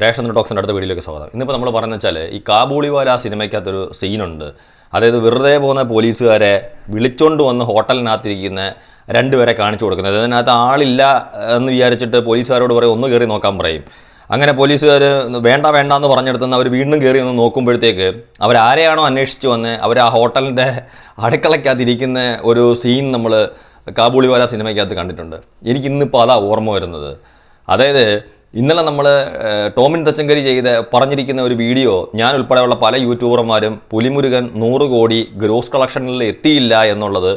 Ration ടോക്സിൻ്റെ അടുത്ത വീഡിയോയിലേക്ക് സ്വാഗതം. ഇന്നിപ്പോൾ നമ്മൾ പറയുന്നത് വെച്ചാൽ ഈ കാബൂളിവാല സിനിമയ്ക്കകത്തൊരു സീനുണ്ട്. അതായത് വെറുതെ പോകുന്ന പോലീസുകാരെ വിളിച്ചോണ്ട് വന്ന് ഹോട്ടലിനകത്തിരിക്കുന്ന രണ്ടുപേരെ കാണിച്ചു കൊടുക്കുന്നത്. അതിനകത്ത് ആളില്ല എന്ന് വിചാരിച്ചിട്ട് പോലീസുകാരോട് പറയും ഒന്ന് കയറി നോക്കാൻ പറയും. അങ്ങനെ പോലീസുകാർ വേണ്ട എന്ന് പറഞ്ഞെടുത്തുനിന്ന് അവർ വീണ്ടും കയറി ഒന്ന് നോക്കുമ്പോഴത്തേക്ക് അവരാരെയാണോ അന്വേഷിച്ച് വന്ന് അവർ ആ ഹോട്ടലിൻ്റെ അടുക്കളയ്ക്കകത്തിരിക്കുന്ന ഒരു സീൻ നമ്മൾ കാബൂളിവാല സിനിമയ്ക്കകത്ത് കണ്ടിട്ടുണ്ട്. എനിക്കിന്നിപ്പോൾ അതാ ഓർമ്മ വരുന്നത്. അതായത് ഇന്നലെ നമ്മൾ ടോമിൻ തച്ചങ്കരി പറഞ്ഞിരിക്കുന്ന ഒരു വീഡിയോ ഞാൻ ഉൾപ്പെടെയുള്ള പല യൂട്യൂബർമാരും പുലിമുരുകൻ 100 കോടി ഗ്രോസ് കളക്ഷനിൽ എത്തിയില്ല എന്നുള്ളത്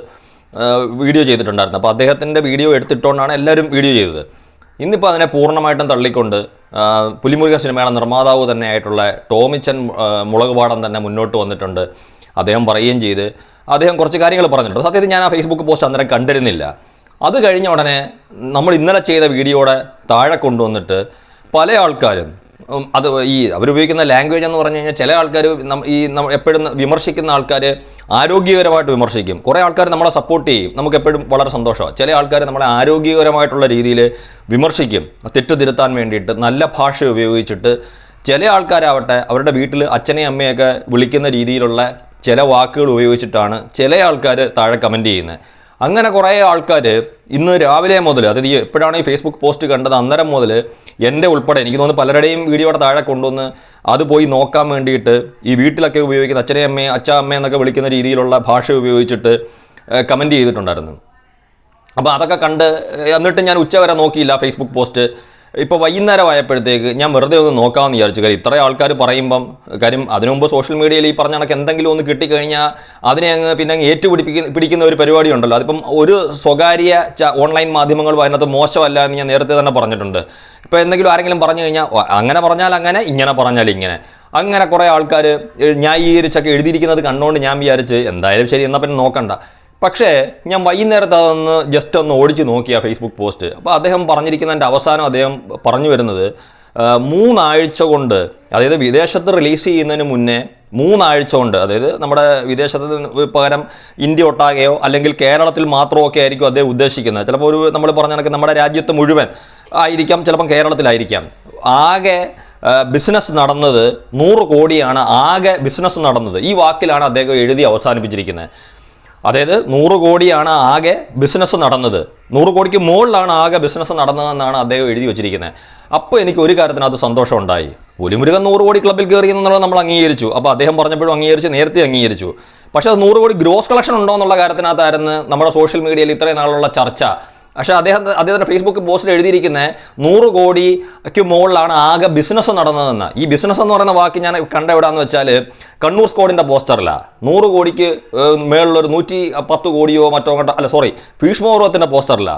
വീഡിയോ ചെയ്തിട്ടുണ്ടായിരുന്നു. അപ്പോൾ അദ്ദേഹത്തിൻ്റെ വീഡിയോ എടുത്തിട്ടുകൊണ്ടാണ് എല്ലാവരും വീഡിയോ ചെയ്തത്. ഇന്നിപ്പോൾ അതിനെ പൂർണ്ണമായിട്ടും തള്ളിക്കൊണ്ട് പുലിമുരുകൻ സിനിമയുടെ നിർമ്മാതാവ് തന്നെ ആയിട്ടുള്ള ടോമിച്ചൻ മുളകുപാടം തന്നെ മുന്നോട്ട് വന്നിട്ടുണ്ട്. അദ്ദേഹം പറയുകയും ചെയ്ത് അദ്ദേഹം കുറച്ച് കാര്യങ്ങൾ പറഞ്ഞിട്ടുണ്ട്. സത്യത്തിൽ ഞാൻ ആ ഫേസ്ബുക്ക് പോസ്റ്റ് അന്നേരം കണ്ടിരുന്നില്ല. അത് കഴിഞ്ഞ ഉടനെ നമ്മൾ ഇന്നലെ ചെയ്ത വീഡിയോയുടെ താഴെ കൊണ്ടുവന്നിട്ട് പല ആൾക്കാരും അത് അവരുപയോഗിക്കുന്ന ലാംഗ്വേജ് എന്ന് പറഞ്ഞു കഴിഞ്ഞാൽ ചില ആൾക്കാർ എപ്പോഴും വിമർശിക്കുന്ന ആൾക്കാർ ആരോഗ്യകരമായിട്ട് വിമർശിക്കും. കുറേ ആൾക്കാർ നമ്മളെ സപ്പോർട്ട് ചെയ്യും, നമുക്ക് എപ്പോഴും വളരെ സന്തോഷമാണ്. ചില ആൾക്കാർ നമ്മളെ ആരോഗ്യകരമായിട്ടുള്ള രീതിയിൽ വിമർശിക്കും, തെറ്റ് തിരുത്താൻ വേണ്ടിയിട്ട് നല്ല ഭാഷ ഉപയോഗിച്ചിട്ട്. ചില ആൾക്കാരാവട്ടെ അവരുടെ വീട്ടിൽ അച്ഛനെയും അമ്മയൊക്കെ വിളിക്കുന്ന രീതിയിലുള്ള ചില വാക്കുകൾ ഉപയോഗിച്ചിട്ടാണ് ചില ആൾക്കാർ താഴെ കമൻറ്റ് ചെയ്യുന്നത്. അങ്ങനെ കുറേ ആൾക്കാർ ഇന്ന് രാവിലെ മുതൽ, അതായത് എപ്പോഴാണ് ഈ ഫേസ്ബുക്ക് പോസ്റ്റ് കണ്ടത് അന്നേരം മുതൽ എൻ്റെ ഉൾപ്പെടെ എനിക്ക് തോന്നുന്നു പലരുടെയും വീഡിയോയുടെ താഴെ കൊണ്ടുവന്ന് അത് പോയി നോക്കാൻ വേണ്ടിയിട്ട് ഈ വീട്ടിലൊക്കെ ഉപയോഗിക്കുന്ന അച്ഛ അമ്മ എന്നൊക്കെ വിളിക്കുന്ന രീതിയിലുള്ള ഭാഷ ഉപയോഗിച്ചിട്ട് കമൻറ്റ് ചെയ്തിട്ടുണ്ടായിരുന്നു. അപ്പോൾ അതൊക്കെ കണ്ട് എന്നിട്ട് ഞാൻ ഉച്ചവരെ നോക്കിയില്ല ഫേസ്ബുക്ക് പോസ്റ്റ്. ഇപ്പോൾ വൈകുന്നേരം ആയപ്പോഴത്തേക്ക് ഞാൻ വെറുതെ ഒന്ന് നോക്കാമെന്ന് വിചാരിച്ചു. കാര്യം ഇത്രയും ആൾക്കാർ പറയുമ്പം, കാര്യം അതിനു മുമ്പ് സോഷ്യൽ മീഡിയയിൽ ഈ പറഞ്ഞ കണക്ക് എന്തെങ്കിലും ഒന്ന് കിട്ടിക്കഴിഞ്ഞാൽ അതിനെ അങ്ങ് പിന്നെ പിടിക്കുന്ന ഒരു പരിപാടി ഉണ്ടല്ലോ. അതിപ്പം ഒരു സ്വകാര്യ ഓൺലൈൻ മാധ്യമങ്ങളും അതിനകത്ത് മോശമല്ല എന്ന് ഞാൻ നേരത്തെ തന്നെ പറഞ്ഞിട്ടുണ്ട്. ഇപ്പോൾ എന്തെങ്കിലും ആരെങ്കിലും പറഞ്ഞു കഴിഞ്ഞാൽ അങ്ങനെ പറഞ്ഞാൽ അങ്ങനെ, ഇങ്ങനെ പറഞ്ഞാൽ ഇങ്ങനെ, അങ്ങനെ കുറേ ആൾക്കാർ ന്യായീകരിച്ചൊക്കെ എഴുതിയിരിക്കുന്നത് കണ്ടുകൊണ്ട് ഞാൻ വിചാരിച്ച് എന്തായാലും ശരി എന്നാൽ പിന്നെ നോക്കണ്ട. പക്ഷേ ഞാൻ വൈകുന്നേരത്ത് അതൊന്ന് ജസ്റ്റ് ഒന്ന് ഓടിച്ച് നോക്കിയ ഫേസ്ബുക്ക് പോസ്റ്റ്. അപ്പോൾ അദ്ദേഹം പറഞ്ഞിരിക്കുന്നതിൻ്റെ അവസാനം അദ്ദേഹം പറഞ്ഞു വരുന്നത് 3 ആഴ്ച കൊണ്ട്, അതായത് വിദേശത്ത് റിലീസ് ചെയ്യുന്നതിന് മുന്നേ 3 ആഴ്ച കൊണ്ട്, അതായത് നമ്മുടെ വിദേശത്ത് പകരം ഇന്ത്യ ഒട്ടാകെയോ അല്ലെങ്കിൽ കേരളത്തിൽ മാത്രമോ ഒക്കെ ആയിരിക്കും അദ്ദേഹം ഉദ്ദേശിക്കുന്നത്. ചിലപ്പോൾ നമ്മൾ പറഞ്ഞ കണക്ക് നമ്മുടെ രാജ്യത്ത് മുഴുവൻ ആയിരിക്കാം, ചിലപ്പം കേരളത്തിലായിരിക്കാം. ആകെ ബിസിനസ് നടന്നത് 100 കോടിയാണ് ആകെ ബിസിനസ് നടന്നത്. ഈ വാക്കിലാണ് അദ്ദേഹം എഴുതി അവസാനിപ്പിച്ചിരിക്കുന്നത്. അതായത് 100 കോടിയാണ് ആകെ ബിസിനസ് നടന്നത്, 100 കോടിക്ക് മുകളിലാണ് ആകെ ബിസിനസ് നടന്നതെന്നാണ് അദ്ദേഹം എഴുതി വെച്ചിരിക്കുന്നത്. അപ്പോൾ എനിക്ക് ഒരു കാര്യത്തിനകത്ത് സന്തോഷം ഉണ്ടായി. പുലിമുരുകൻ 100 കോടി ക്ലബ്ബിൽ കയറി എന്നുള്ളത് നമ്മൾ അംഗീകരിച്ചു. അപ്പോൾ അദ്ദേഹം പറഞ്ഞപ്പോഴും അംഗീകരിച്ചു, നേരത്തെ അംഗീകരിച്ചു. പക്ഷേ അത് 100 കോടി ഗ്രോസ് കളക്ഷൻ ഉണ്ടോ എന്നുള്ള കാര്യത്തിനകത്തായിരുന്നു നമ്മുടെ സോഷ്യൽ മീഡിയയിൽ ഇത്രയും നാളുള്ള ചർച്ച. പക്ഷേ അദ്ദേഹത്തിൻ്റെ ഫേസ്ബുക്ക് പോസ്റ്റിൽ എഴുതിയിരിക്കുന്നത് 100 കോടിക്ക് മുകളിലാണ് ആകെ ബിസിനസ് നടന്നതെന്ന്. ഈ ബിസിനസ് എന്ന് പറയുന്ന വാക്ക് ഞാൻ കണ്ട എവിടെയാണെന്ന് വെച്ചാൽ കണ്ണൂർ സ്കോഡിൻ്റെ പോസ്റ്ററില്ല. 100 കോടിക്ക് മേളിലൊരു 110 കോടിയോ മറ്റോ ഭീഷ്മപർവ്വത്തിൻ്റെ പോസ്റ്ററില്ല.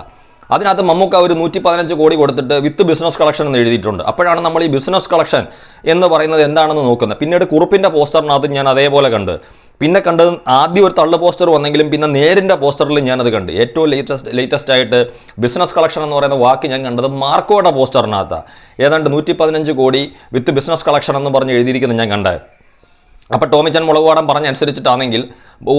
അതിനകത്ത് മമ്മൂക്ക ഒരു 115 കോടി കൊടുത്തിട്ട് വിത്ത് ബിസിനസ് കളക്ഷൻ എന്ന് എഴുതിയിട്ടുണ്ട്. അപ്പോഴാണ് നമ്മൾ ഈ ബിസിനസ് കളക്ഷൻ എന്ന് പറയുന്നത് എന്താണെന്ന് നോക്കുന്നത്. പിന്നീട് കുറുപ്പിൻ്റെ പോസ്റ്ററിനകത്ത് ഞാൻ അതേപോലെ കണ്ട്, പിന്നെ കണ്ടത് ആദ്യം ഒരു തള്ളു പോസ്റ്റർ വന്നെങ്കിലും പിന്നെ നേരിൻ്റെ പോസ്റ്ററിൽ ഞാനത് കണ്ട്. ഏറ്റവും ലേറ്റസ്റ്റ് ആയിട്ട് ബിസിനസ് കളക്ഷൻ എന്ന് പറയുന്ന വാക്ക് ഞാൻ കണ്ടത് മാർക്കോയുടെ പോസ്റ്ററിനകത്താണ്. ഏതാണ്ട് 115 കോടി വിത്ത് ബിസിനസ് കളക്ഷൻ എന്ന് പറഞ്ഞ് എഴുതിയിരിക്കുന്നത് ഞാൻ കണ്ടത്. അപ്പോൾ ടോമിച്ചൻ മുളകുപാടം പറഞ്ഞനുസരിച്ചിട്ടാണെങ്കിൽ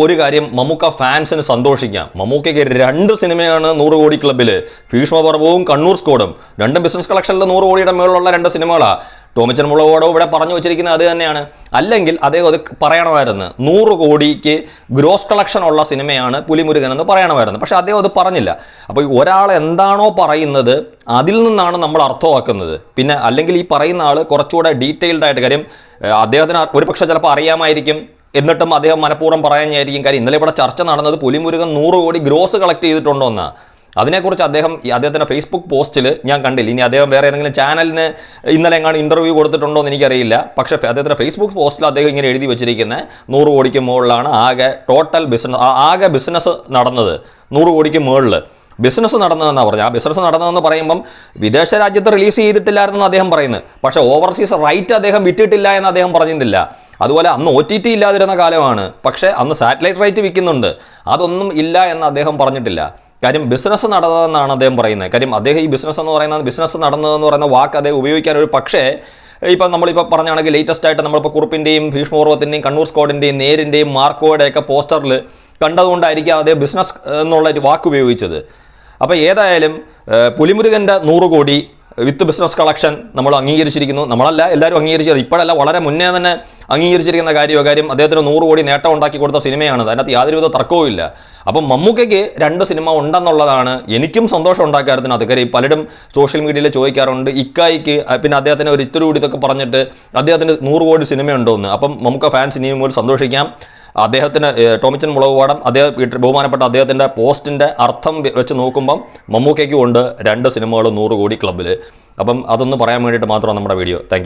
ഒരു കാര്യം, മമ്മൂക്ക ഫാൻസിന് സന്തോഷിക്കാം. മമ്മൂക്കയ്ക്ക് 2 സിനിമയാണ് 100 കോടി ക്ലബ്ബിൽ, ഭീഷ്മപർവ്വവും കണ്ണൂർ സ്കോഡും. 2 ബിസിനസ് കളക്ഷനിൽ 100 കോടിയുടെ മേളിലുള്ള 2 സിനിമകളാണ്. ടോമിച്ചൻ മുളകുപാടവും ഇവിടെ പറഞ്ഞു വെച്ചിരിക്കുന്നത് അത് തന്നെയാണ്. അല്ലെങ്കിൽ അദ്ദേഹം അത് പറയണമായിരുന്നു, 100 കോടിക്ക് ഗ്രോസ് കളക്ഷൻ ഉള്ള സിനിമയാണ് പുലിമുരുകൻ എന്ന് പറയണമായിരുന്നു. പക്ഷെ അദ്ദേഹം അത് പറഞ്ഞില്ല. അപ്പോൾ ഒരാൾ എന്താണോ പറയുന്നത് അതിൽ നിന്നാണ് നമ്മൾ അർത്ഥമാക്കുന്നത്. പിന്നെ അല്ലെങ്കിൽ ഈ പറയുന്ന ആൾ കുറച്ചുകൂടെ ഡീറ്റെയിൽഡ് ആയിട്ട്, കാര്യം അദ്ദേഹത്തിന് ഒരുപക്ഷെ ചിലപ്പോൾ അറിയാമായിരിക്കും, എന്നിട്ടും അദ്ദേഹം മനഃപൂർവ്വം പറയാനായിരിക്കും. കാര്യം ഇന്നലെ ഇവിടെ ചർച്ച നടന്നത് പുലിമുരുകൻ 100 കോടി ഗ്രോസ് കളക്ട് ചെയ്തിട്ടുണ്ടോ എന്ന്. അതിനെക്കുറിച്ച് അദ്ദേഹത്തിൻ്റെ ഫേസ്ബുക്ക് പോസ്റ്റിൽ ഞാൻ കണ്ടില്ല. ഇനി അദ്ദേഹം വേറെ ഏതെങ്കിലും ചാനലിന് ഇന്നലെ എങ്ങാണ്ട് ഇൻ്റർവ്യൂ കൊടുത്തിട്ടുണ്ടോ എന്ന് എനിക്കറിയില്ല. പക്ഷേ അദ്ദേഹത്തിൻ്റെ ഫേസ്ബുക്ക് പോസ്റ്റിൽ അദ്ദേഹം ഇങ്ങനെ എഴുതി വെച്ചിരിക്കുന്നത് 100 കോടിക്ക് മുകളിലാണ് ആകെ ടോട്ടൽ ബിസിനസ് നടന്നത്. 100 കോടിക്ക് മുകളിൽ ബിസിനസ് നടന്നതെന്നാണ് പറഞ്ഞത്. ആ ബിസിനസ് നടന്നതെന്ന് പറയുമ്പം വിദേശ രാജ്യത്ത് റിലീസ് ചെയ്തിട്ടില്ലായിരുന്നെന്ന് അദ്ദേഹം പറയുന്നത്. പക്ഷേ ഓവർസീസ് റൈറ്റ് അദ്ദേഹം വിറ്റിട്ടില്ല എന്ന് അദ്ദേഹം പറഞ്ഞിട്ടില്ല. അതുപോലെ അന്ന് OTT ഇല്ലാതിരുന്ന കാലമാണ്, പക്ഷേ അന്ന് സാറ്റലൈറ്റ് റൈറ്റ് വിൽക്കുന്നുണ്ട്. അതൊന്നും ഇല്ല എന്ന് അദ്ദേഹം പറഞ്ഞിട്ടില്ല. കാര്യം ബിസിനസ് നടന്നതെന്നാണ് അദ്ദേഹം പറയുന്നത്. കാര്യം അദ്ദേഹം ഈ ബിസിനസ് എന്ന് പറയുന്നത്, ബിസിനസ് നടന്നതെന്ന് പറയുന്ന വാക്ക് അദ്ദേഹം ഉപയോഗിക്കാൻ ഒരു പക്ഷേ ഇപ്പം നമ്മളിപ്പോൾ പറഞ്ഞാണെങ്കിൽ ലേറ്റസ്റ്റ് ആയിട്ട് നമ്മളിപ്പോൾ കുറുപ്പിൻ്റെയും ഭീഷ്മപർവ്വത്തിൻ്റെയും കണ്ണൂർ സ്കോഡിൻ്റെയും നേരിൻ്റെയും മാർക്കോയുടെയൊക്കെ പോസ്റ്ററിൽ കണ്ടതുകൊണ്ടായിരിക്കും അദ്ദേഹം ബിസിനസ് എന്നുള്ള ഒരു വാക്ക് ഉപയോഗിച്ചത്. അപ്പോൾ ഏതായാലും പുലിമുരുകൻ്റെ 100 കോടി വിത്ത് ബിസിനസ് കളക്ഷൻ നമ്മൾ അംഗീകരിച്ചിരിക്കുന്നു. നമ്മളല്ല, എല്ലാവരും അംഗീകരിച്ചത്. ഇപ്പോഴല്ല, വളരെ മുന്നേ തന്നെ അംഗീകരിച്ചിരിക്കുന്ന കാര്യം അദ്ദേഹത്തിന് 100 കോടി നേട്ടം ഉണ്ടാക്കി കൊടുത്ത സിനിമയാണ്. അതിനകത്ത് യാതൊരുവിധ തർക്കവും ഇല്ല. അപ്പം മമ്മൂക്കയ്ക്ക് 2 സിനിമ ഉണ്ടെന്നുള്ളതാണ് എനിക്കും സന്തോഷം ഉണ്ടാക്കിയ കാര്യത്തിനകത്ത്. കാര്യം പലരും സോഷ്യൽ മീഡിയയിൽ ചോദിക്കാറുണ്ട് ഇക്കായിക്ക് പിന്നെ അദ്ദേഹത്തിന് ഒരു ഇത്തിരി കൂടി ഇതൊക്കെ പറഞ്ഞിട്ട് അദ്ദേഹത്തിന് 100 കോടി സിനിമയുണ്ടോ എന്ന്. അപ്പം മമ്മൂക്ക ഫാൻസ് ഇനിയും മുതൽ സന്തോഷിക്കാം. അദ്ദേഹത്തിന് ടോമിച്ചൻ മുളകുപാടം ബഹുമാനപ്പെട്ട അദ്ദേഹത്തിൻ്റെ പോസ്റ്റിൻ്റെ അർത്ഥം വെച്ച് നോക്കുമ്പം മമ്മൂക്കയ്ക്കും ഉണ്ട് 2 സിനിമകൾ 100 കോടി ക്ലബ്ബിൽ. അപ്പം അതൊന്ന് പറയാൻ വേണ്ടിയിട്ട് മാത്രമാണ് നമ്മുടെ വീഡിയോ. താങ്ക്